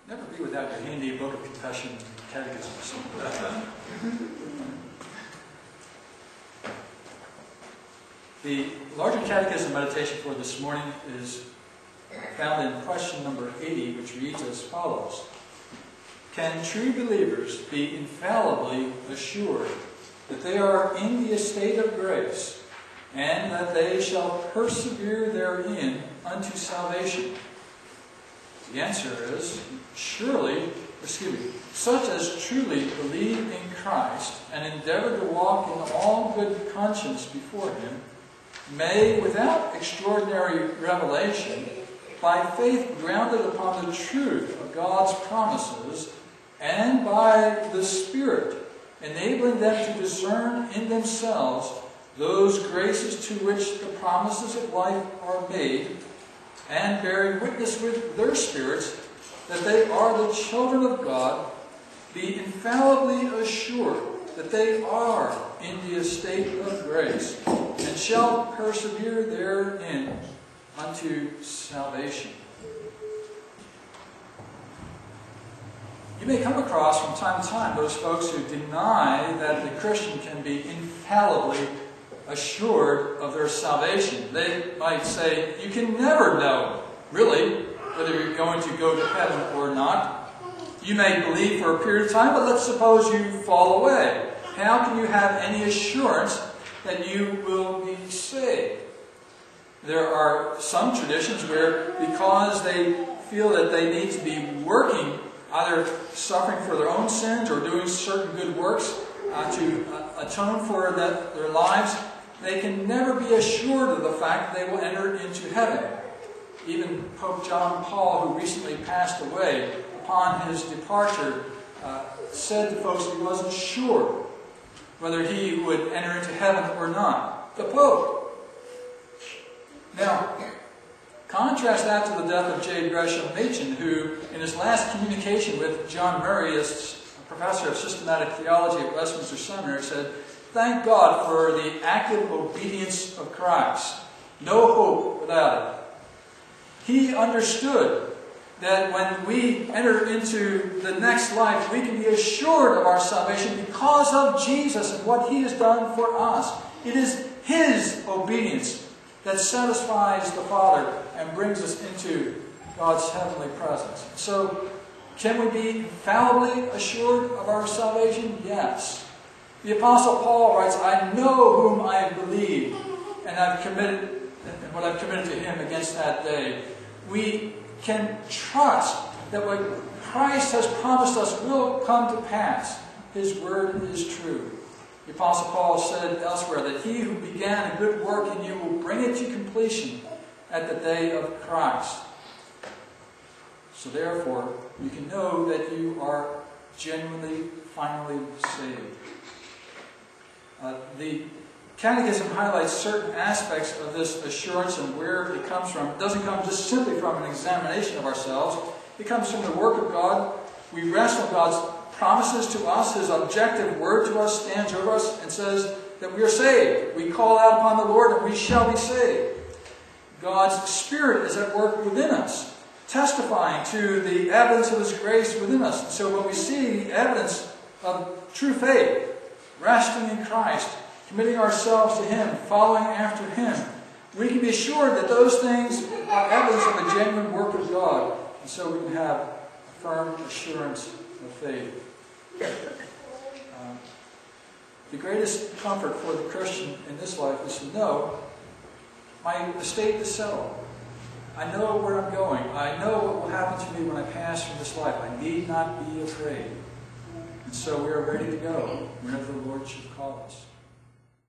Never be without your handy book of confession and catechism or something. The larger catechism meditation for this morning is found in question number 80, which reads as follows. Can true believers be infallibly assured that they are in the estate of grace, and that they shall persevere therein unto salvation? The answer is, such as truly believe in Christ and endeavor to walk in all good conscience before Him, may, without extraordinary revelation, by faith grounded upon the truth of God's promises, and by the Spirit enabling them to discern in themselves those graces to which the promises of life are made, and bearing witness with their spirits that they are the children of God, be infallibly assured that they are in the estate of grace, and shall persevere therein unto salvation. You may come across from time to time those folks who deny that the Christian can be infallibly assured of their salvation. They might say, you can never know, really, whether you're going to go to heaven or not. You may believe for a period of time, but let's suppose you fall away. How can you have any assurance that you will be saved? There are some traditions where, because they feel that they need to be working, either suffering for their own sins or doing certain good works to atone for their lives, they can never be assured of the fact that they will enter into heaven. Even Pope John Paul, who recently passed away, upon his departure, said to folks that he wasn't sure whether he would enter into heaven or not. The Pope. Now, contrast that to the death of J. Gresham Machen, who, in his last communication with John Murray, as professor of systematic theology at Westminster Seminary, said, "Thank God for the active obedience of Christ. No hope without it." He understood that when we enter into the next life, we can be assured of our salvation because of Jesus and what He has done for us. It is His obedience that satisfies the Father and brings us into God's heavenly presence. So, can we be infallibly assured of our salvation? Yes. The Apostle Paul writes, "I know whom I have believed, and what I've committed to Him against that day." We can trust that what Christ has promised us will come to pass. His word is true. The Apostle Paul said elsewhere that He who began a good work in you will bring it to completion at the day of Christ. So therefore, you can know that you are genuinely, finally saved. The Catechism highlights certain aspects of this assurance and where it comes from. It doesn't come just simply from an examination of ourselves. It comes from the work of God. We rest on God's promises to us. His objective word to us stands over us and says that we are saved. We call out upon the Lord and we shall be saved. God's Spirit is at work within us, testifying to the evidence of His grace within us. And so when we see the evidence of true faith, resting in Christ, committing ourselves to Him, following after Him, we can be assured that those things are evidence of a genuine work of God. And so we can have a firm assurance of faith. The greatest comfort for the Christian in this life is to know my estate is settled. I know where I'm going. I know what will happen to me when I pass from this life. I need not be afraid. And so we are ready to go whenever the Lord should call us.